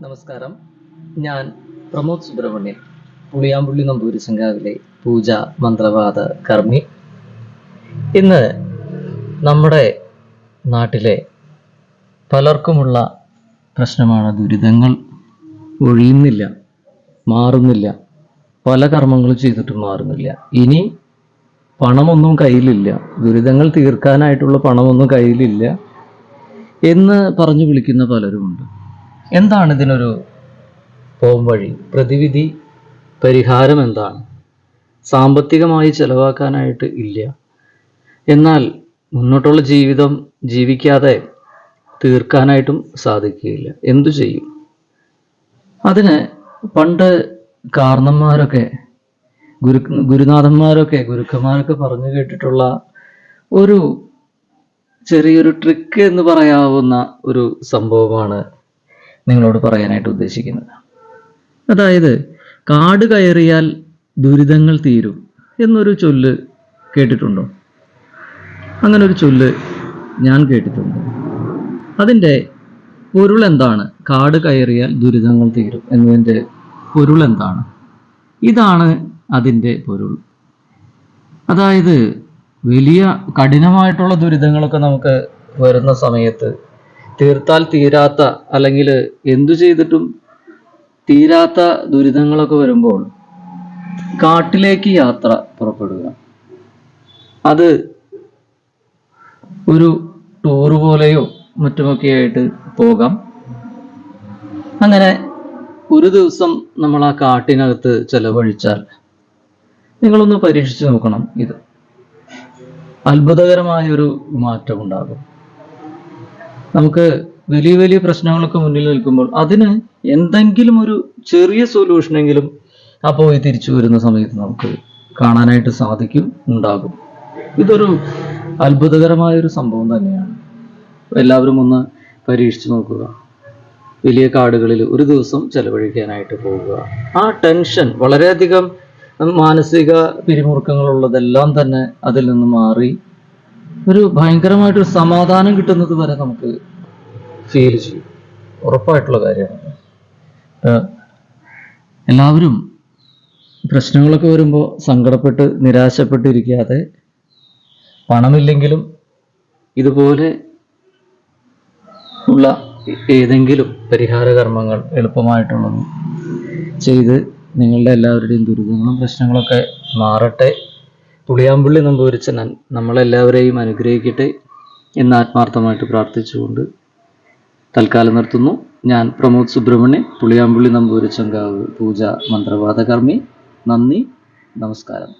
നമസ്കാരം. ഞാൻ പ്രമോദ് സുബ്രഹ്മണ്യൻ, പുളിയാമ്പുള്ളി നമ്പൂരിശങ്കാവിലെ പൂജ മന്ത്രവാദ കർമ്മി. ഇന്ന് നമ്മുടെ നാട്ടിലെ പലർക്കുമുള്ള പ്രശ്നമാണ് ദുരിതങ്ങൾ ഒഴിയുന്നില്ല, മാറുന്നില്ല. പല കർമ്മങ്ങളും ചെയ്തിട്ടും മാറുന്നില്ല. ഇനി പണമൊന്നും കയ്യിലില്ല, ദുരിതങ്ങൾ തീർക്കാനായിട്ടുള്ള പണമൊന്നും കയ്യിലില്ല എന്ന് പറഞ്ഞു വിളിക്കുന്ന പലരുമുണ്ട്. എന്താണ് ഇതിനൊരു പോംവഴി, പ്രതിവിധി, പരിഹാരം എന്താണ്? സാമ്പത്തികമായി ചെലവാക്കാനായിട്ട് ഇല്ല, എന്നാൽ മുന്നോട്ടുള്ള ജീവിതം ജീവിക്കാതെ തീർക്കാനായിട്ടും സാധിക്കുകയില്ല. എന്തു ചെയ്യും? അതിന് പണ്ട് കാരണന്മാരൊക്കെ ഗുരുക്കന്മാരൊക്കെ പറഞ്ഞു കേട്ടിട്ടുള്ള ഒരു ചെറിയൊരു ട്രിക്ക് എന്ന് പറയാവുന്ന ഒരു സംഭവമാണ് നിങ്ങളോട് പറയാനായിട്ട് ഉദ്ദേശിക്കുന്നത്. അതായത്, കാട് കയറിയാൽ ദുരിതങ്ങൾ തീരും എന്നൊരു ചൊല്ല് കേട്ടിട്ടുണ്ടോ? അങ്ങനെ ഒരു ചൊല്ല് ഞാൻ കേട്ടിട്ടുണ്ട്. അതിൻ്റെ പൊരുൾ എന്താണ്? കാട് കയറിയാൽ ദുരിതങ്ങൾ തീരും എന്നതിൻ്റെ പൊരുൾ എന്താണ്? ഇതാണ് അതിൻ്റെ പൊരുൾ. അതായത്, വലിയ കഠിനമായിട്ടുള്ള ദുരിതങ്ങളൊക്കെ നമുക്ക് വരുന്ന സമയത്ത്, തീർത്താൽ തീരാത്ത, അല്ലെങ്കിൽ എന്തു ചെയ്തിട്ടും തീരാത്ത ദുരിതങ്ങളൊക്കെ വരുമ്പോൾ കാട്ടിലേക്ക് യാത്ര പുറപ്പെടുക. അത് ഒരു ടൂർ പോലെയോ മറ്റുമൊക്കെ ആയിട്ട് പോകാം. അങ്ങനെ ഒരു ദിവസം നമ്മൾ ആ കാട്ടിനകത്ത് ചെലവഴിച്ചാൽ നിങ്ങളൊന്ന് പരീക്ഷിച്ച് നോക്കണം. ഇത് അത്ഭുതകരമായൊരു മാറ്റമുണ്ടാകും. നമുക്ക് വലിയ വലിയ പ്രശ്നങ്ങളൊക്കെ മുന്നിൽ നിൽക്കുമ്പോൾ അതിന് എന്തെങ്കിലും ഒരു ചെറിയ സൊല്യൂഷനെങ്കിലും ആ പോയി തിരിച്ചു വരുന്ന സമയത്ത് നമുക്ക് കാണാനായിട്ട് ഉണ്ടാകും. ഇതൊരു അത്ഭുതകരമായൊരു സംഭവം തന്നെയാണ്. എല്ലാവരും ഒന്ന് പരീക്ഷിച്ച് നോക്കുക. വലിയ കാടുകളിൽ ഒരു ദിവസം ചെലവഴിക്കാനായിട്ട് പോകുക. ആ ടെൻഷൻ, വളരെയധികം മാനസിക പിരിമുറുക്കങ്ങളുള്ളതെല്ലാം തന്നെ അതിൽ നിന്ന് മാറി ഒരു ഭയങ്കരമായിട്ടൊരു സമാധാനം കിട്ടുന്നത് വരെ നമുക്ക് ഫീൽ ചെയ്യും. ഉറപ്പായിട്ടുള്ള കാര്യമാണ്. എല്ലാവരും പ്രശ്നങ്ങളൊക്കെ വരുമ്പോൾ സങ്കടപ്പെട്ട് നിരാശപ്പെട്ടിരിക്കാതെ, പണമില്ലെങ്കിലും ഇതുപോലെ ഉള്ള ഏതെങ്കിലും പരിഹാര കർമ്മങ്ങൾ എളുപ്പമായിട്ടുള്ളത് ചെയ്ത് നിങ്ങളുടെ എല്ലാവരുടെയും ദുരിതങ്ങളും പ്രശ്നങ്ങളൊക്കെ മാറട്ടെ. പുളിയാമ്പുള്ളി നമ്പൂരിച്ചൻ നമ്മളെല്ലാവരെയും അനുഗ്രഹിക്കട്ടെ എന്ന് ആത്മാർത്ഥമായിട്ട് പ്രാർത്ഥിച്ചുകൊണ്ട് തൽക്കാലം നിർത്തുന്നു. ഞാൻ പ്രമോദ് സുബ്രഹ്മണ്യൻ, പുളിയാമ്പുള്ളി നമ്പൂരിശങ്കാവ് പൂജ മന്ത്രവാദ കർമ്മി. നന്ദി, നമസ്കാരം.